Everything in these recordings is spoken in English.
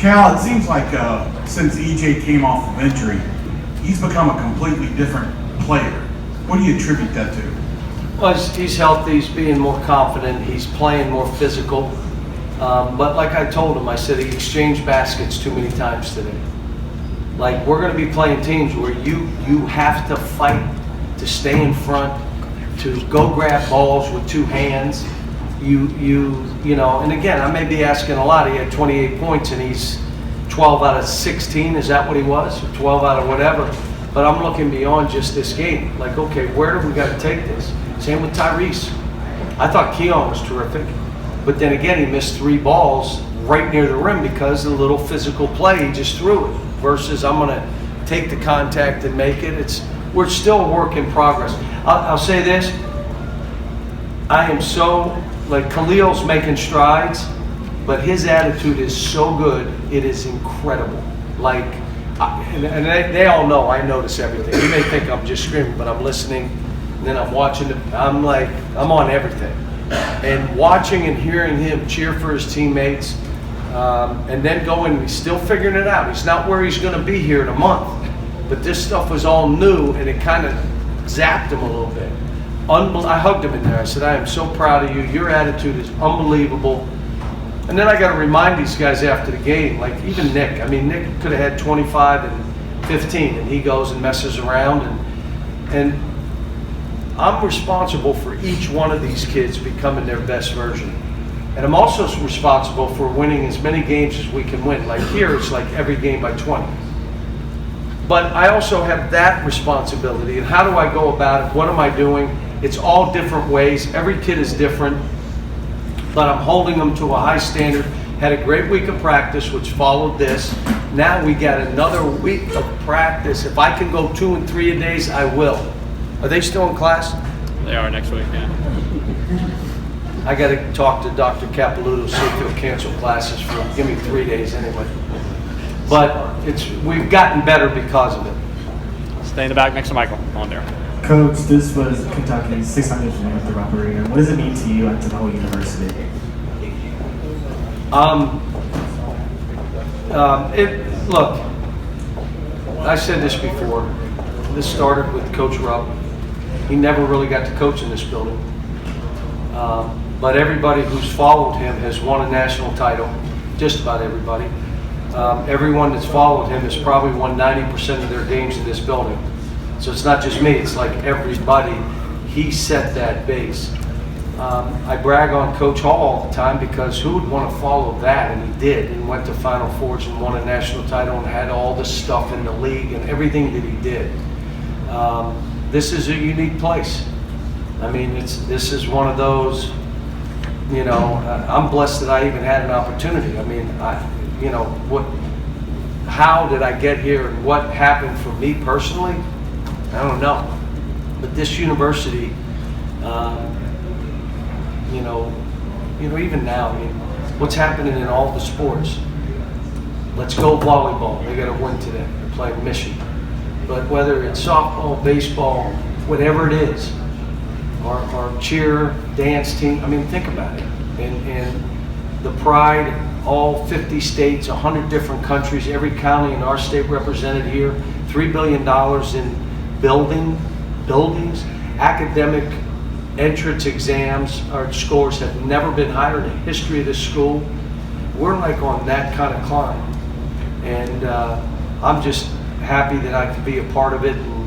Cal, it seems like since EJ came off of injury, he's become a completely different player. What do you attribute that to? Well, he's healthy, he's being more confident, he's playing more physical. But like I told him, I said he exchanged baskets too many times today. Like, we're going to be playing teams where you have to fight to stay in front, to go grab balls with two hands. You know, and again, I may be asking a lot. He had 28 points and he's 12 out of 16. Is that what he was? Or 12 out of whatever. But I'm looking beyond just this game. Like, okay, where do we got to take this? Same with Tyrese. I thought Keon was terrific. But then again, he missed 3 balls right near the rim because of the little physical play. He just threw it. Versus I'm going to take the contact and make it. We're still a work in progress. I'll say this. I am so, like, Khalil's making strides, but his attitude is so good. It is incredible. Like, and they all know I notice everything. You may think I'm just screaming, but I'm listening, and then I'm watching it. I'm on everything. And watching and hearing him cheer for his teammates, and then going, he's still figuring it out. He's not where he's going to be here in a month. But this stuff was all new, and it kind of zapped him a little bit. I hugged him in there. I said, I am so proud of you. Your attitude is unbelievable. And then I got to remind these guys after the game, like even Nick. I mean, Nick could have had 25 and 15, and he goes and messes around. And I'm responsible for each one of these kids becoming their best version. And I'm also responsible for winning as many games as we can win. Like here, it's like every game by 20. But I also have that responsibility. And how do I go about it? What am I doing? It's all different ways. Every kid is different. But I'm holding them to a high standard. Had a great week of practice, which followed this. Now we got another week of practice. If I can go 2 and 3 a days, I will. Are they still in class? They are next week, yeah. I got to talk to Dr. Capilouto, see if he'll cancel classes for, give me 3 days anyway. But we've gotten better because of it. Stay in the back next to Michael. On there. Coach, this was Kentucky's 600th win at the Rupp Arena. What does it mean to you at Tahoe University? Look, I said this before. This started with Coach Rupp. He never really got to coach in this building. But everybody who's followed him has won a national title, just about everybody. Everyone that's followed him has probably won 90% of their games in this building. So it's not just me, it's like everybody. He set that base. I brag on Coach Hall all the time because who would want to follow that? And he did, and went to Final Fours and won a national title and had all this stuff in the league and everything that he did. This is a unique place. I mean, this is one of those, you know, I'm blessed that I even had an opportunity. I mean, how did I get here and what happened for me personally? I don't know. But this university, even now, I mean, what's happening in all the sports? Let's go volleyball. They got to win today. They're playing Michigan. But whether it's softball, baseball, whatever it is, or cheer, dance team, I mean, think about it. And the pride, all 50 states, 100 different countries, every county in our state represented here, $3 billion in buildings, academic entrance exams. Our scores have never been higher in the history of this school. We're like on that kind of climb. And I'm just happy that I could be a part of it. And,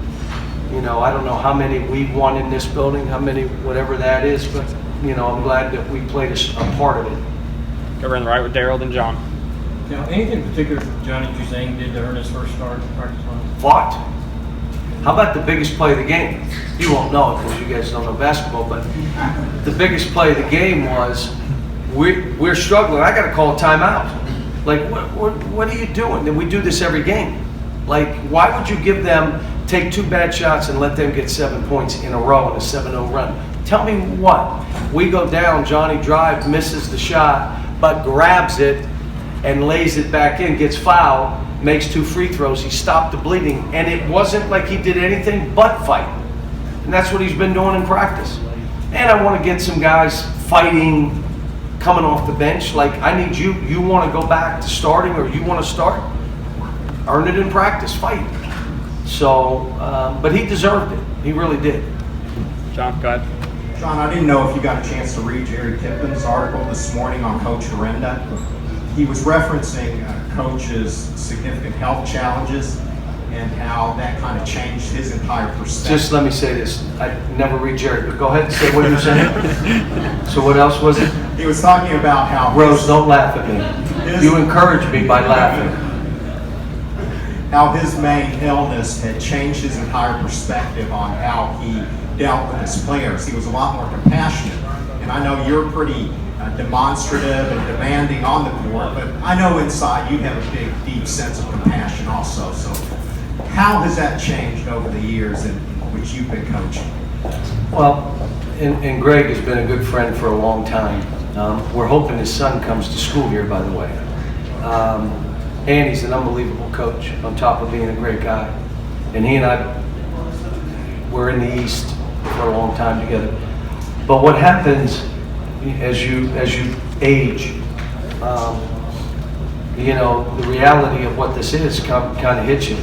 I don't know how many we've won in this building, how many, whatever that is, but, I'm glad that we played a part of it. Go in the right with Daryl, then John. Now, anything in particular Johnny Juzang did to earn his first start in practice line? Fought. How about the biggest play of the game? You won't know it because you guys don't know basketball, but the biggest play of the game was we're struggling. I got to call a timeout. Like, what are you doing? And we do this every game. Like, why would you take 2 bad shots and let them get 7 points in a row in a 7-0 run? Tell me what? We go down, Johnny drives, misses the shot, but grabs it and lays it back in, gets fouled, makes 2 free throws. He stopped the bleeding, and it wasn't like he did anything but fight. And that's what he's been doing in practice. And I want to get some guys fighting, coming off the bench. Like, I need you. You want to go back to starting, or you want to start? Earn it in practice. Fight. So, but he deserved it. He really did. John, go ahead. John, I didn't know if you got a chance to read Jerry Kippen's article this morning on Coach Horrenda. He was referencing Coach's significant health challenges and how that kind of changed his entire perspective. Just let me say this. I never read Jerry, but go ahead and say what you're saying. So what else was it? He was talking about how Rose, don't laugh at me. You encourage me by laughing. How his main illness had changed his entire perspective on how he dealt with his players. He was a lot more compassionate. And I know you're pretty demonstrative and demanding on the court, but I know inside you have a big, deep sense of compassion also. So how has that changed over the years in which you've been coaching? Well, and Greg has been a good friend for a long time. We're hoping his son comes to school here, by the way. And he's an unbelievable coach on top of being a great guy. And he and I were in the East for a long time together. But what happens as you age, you know, the reality of what this is kind of hits you.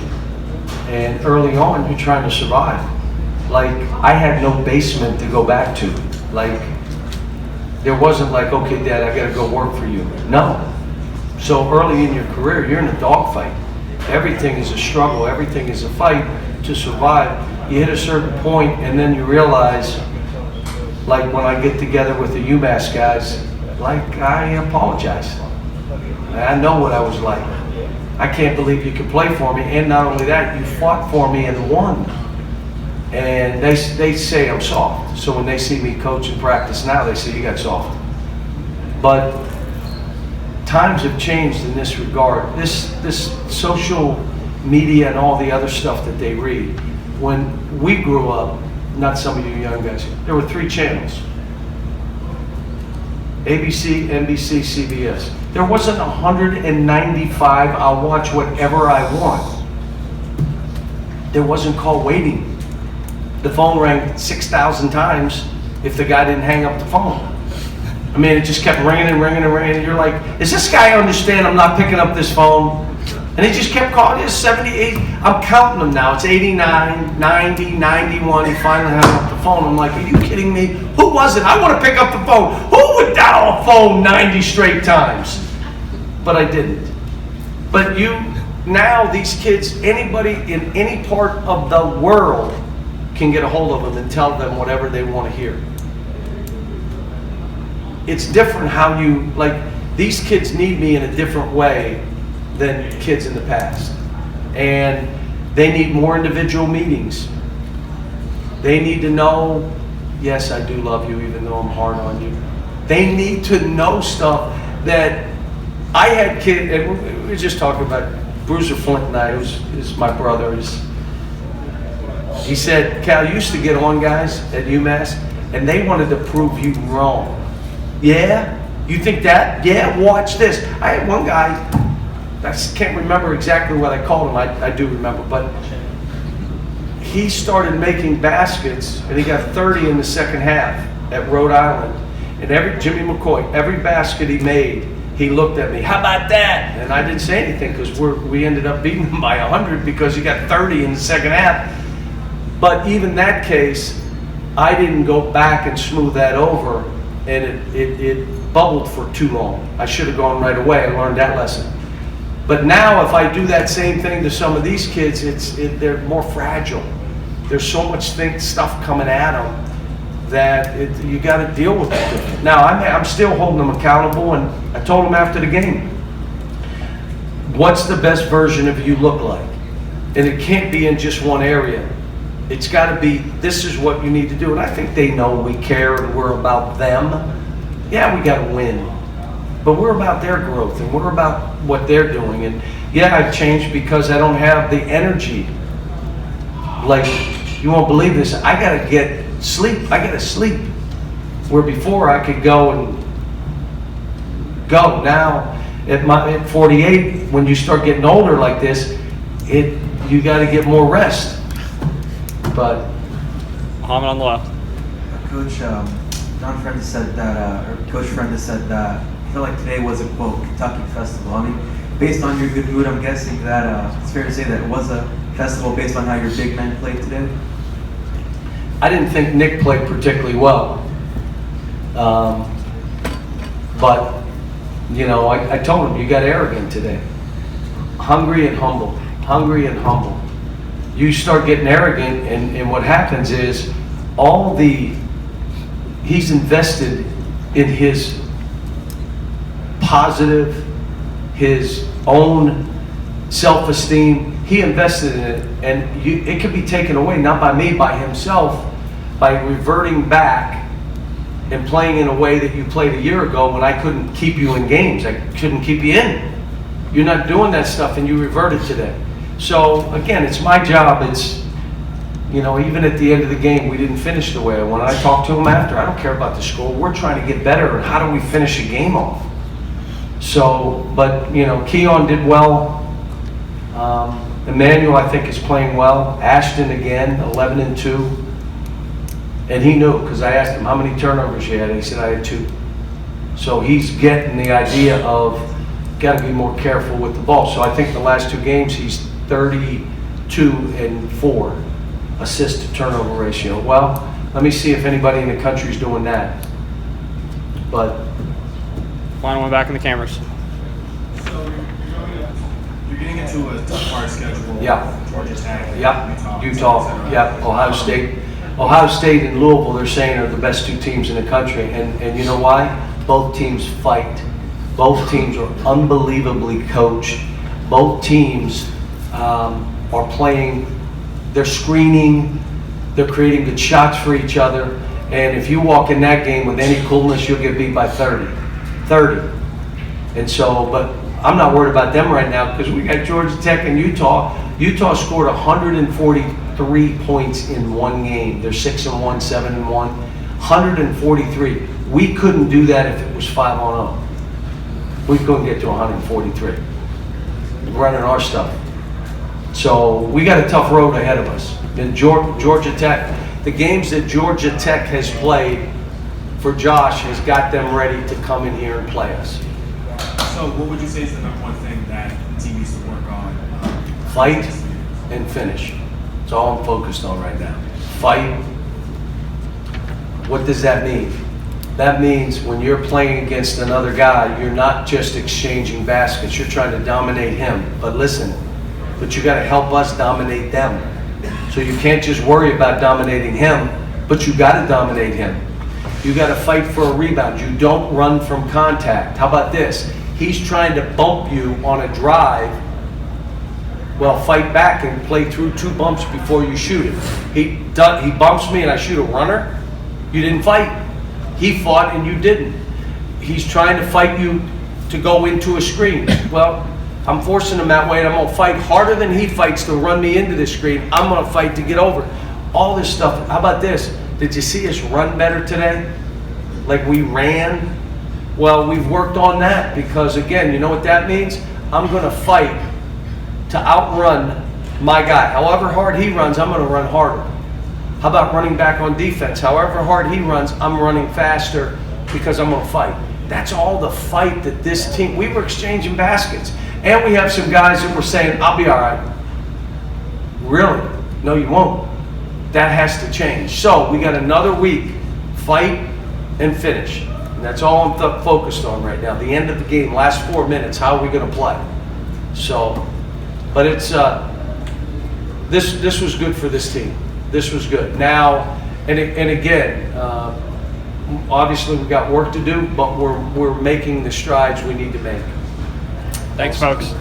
And early on, you're trying to survive. Like, I had no basement to go back to. Like, there wasn't like, okay, Dad, I gotta go work for you. No. So early in your career, you're in a dogfight. Everything is a struggle. Everything is a fight to survive. You hit a certain point, and then you realize, like when I get together with the UMass guys, like, I apologize. I know what I was like. I can't believe you could play for me, and not only that, you fought for me and won. And they say I'm soft. So when they see me coach and practice now, they say you got soft. But times have changed in this regard. This social media and all the other stuff that they read. When we grew up, not some of you young guys, there were 3 channels. ABC, NBC, CBS. There wasn't 195, I'll watch whatever I want. There wasn't call waiting. The phone rang 6,000 times if the guy didn't hang up the phone. I mean, it just kept ringing and ringing and ringing. And you're like, does this guy understand I'm not picking up this phone? And he just kept calling. It's 78. I'm counting them now. It's 89, 90, 91. He finally hung up the phone. I'm like, are you kidding me? Who was it? I want to pick up the phone. Who would dial a phone 90 straight times? But I didn't. But now these kids, anybody in any part of the world can get a hold of them and tell them whatever they want to hear. It's different how these kids need me in a different way than kids in the past. And they need more individual meetings. They need to know, yes, I do love you even though I'm hard on you. They need to know stuff that I had kids, and we were just talking about Bruiser Flint and I, who's my brother. He said, Cal, you used to get on guys at UMass and they wanted to prove you wrong. Yeah? You think that? Yeah, watch this. I had one guy, I can't remember exactly what I called him, I do remember, but he started making baskets and he got 30 in the second half at Rhode Island. And Jimmy McCoy, every basket he made, he looked at me, how about that? And I didn't say anything because we ended up beating him by 100 because he got 30 in the second half. But even that case, I didn't go back and smooth that over, and it bubbled for too long. I should have gone right away and learned that lesson. But now if I do that same thing to some of these kids, they're more fragile. There's so much stuff coming at them that you got to deal with it. Now I'm still holding them accountable, and I told them after the game, what's the best version of you look like? And it can't be in just one area. It's got to be, this is what you need to do. And I think they know we care and we're about them. Yeah, we got to win. But we're about their growth and we're about what they're doing. And yeah, I've changed because I don't have the energy. Like, you won't believe this, I got to get sleep. I got to sleep. Where before I could go and go. Now, at 48, when you start getting older like this, you got to get more rest. But Muhammad on the left. Coach, John Friend said that, or Coach Friend said that, I feel like today was a quote Kentucky festival. I mean, based on your good mood, I'm guessing that it's fair to say that it was a festival based on how your big men played today. I didn't think Nick played particularly well. But, you know, I told him, you got arrogant today. Hungry and humble. Hungry and humble. You start getting arrogant, and what happens is he's invested in his positive, his own self-esteem. He invested in it, and it could be taken away, not by me, by himself, by reverting back and playing in a way that you played a year ago when I couldn't keep you in games. I couldn't keep you in. You're not doing that stuff, and you reverted today. So again, it's my job. It's, you know, even at the end of the game, we didn't finish the way I wanted. I talked to him after. I don't care about the score. We're trying to get better, and how do we finish a game off? So, but, you know, Keon did well. Emmanuel, I think, is playing well. Ashton, again, 11-2. And he knew, because I asked him, how many turnovers you had? He said, I had 2. So he's getting the idea of, got to be more careful with the ball. So I think the last 2 games, he's 32-4 assist to turnover ratio. Well, let me see if anybody in the country is doing that. But Final one back in the cameras. So you're getting into a tough part of schedule. Yeah. Georgia Tech. Yep, Utah, yep, Ohio State. Ohio State and Louisville, they're saying, are the best 2 teams in the country. And you know why? Both teams fight. Both teams are unbelievably coached. Both teams are playing, they're screening, they're creating good shots for each other. And if you walk in that game with any coolness, you'll get beat by 30. And so, but I'm not worried about them right now because we got Georgia Tech and Utah. Utah scored 143 points in one game. They're 6-1, 7-1, 143. We couldn't do that if it was 5-0. We couldn't get to 143. We're running our stuff. So we got a tough road ahead of us. And Georgia Tech, the games that Georgia Tech has played for Josh has got them ready to come in here and play us. So what would you say is the #1 thing that the team needs to work on? Fight and finish. That's all I'm focused on right now. Fight. What does that mean? That means when you're playing against another guy, you're not just exchanging baskets, you're trying to dominate him. But listen, but you got to help us dominate them. So you can't just worry about dominating him, but you got to dominate him. You got to fight for a rebound. You don't run from contact. How about this? He's trying to bump you on a drive. Well, fight back and play through 2 bumps before you shoot it. He bumps me and I shoot a runner. You didn't fight. He fought and you didn't. He's trying to fight you to go into a screen. Well, I'm forcing him that way, and I'm going to fight harder than he fights to run me into the screen. I'm going to fight to get over. All this stuff. How about this? Did you see us run better today? Like we ran? Well, we've worked on that because, again, you know what that means? I'm going to fight to outrun my guy. However hard he runs, I'm going to run harder. How about running back on defense? However hard he runs, I'm running faster because I'm going to fight. That's all the fight that this team, we were exchanging baskets. And we have some guys that were saying, I'll be all right. Really? No, you won't. That has to change. So we got another week, fight and finish. And that's all I'm focused on right now. The end of the game, last 4 minutes, how are we going to play? So, but it's, this was good for this team. This was good. Now, and again, obviously we got work to do, but we're making the strides we need to make. Thanks, folks.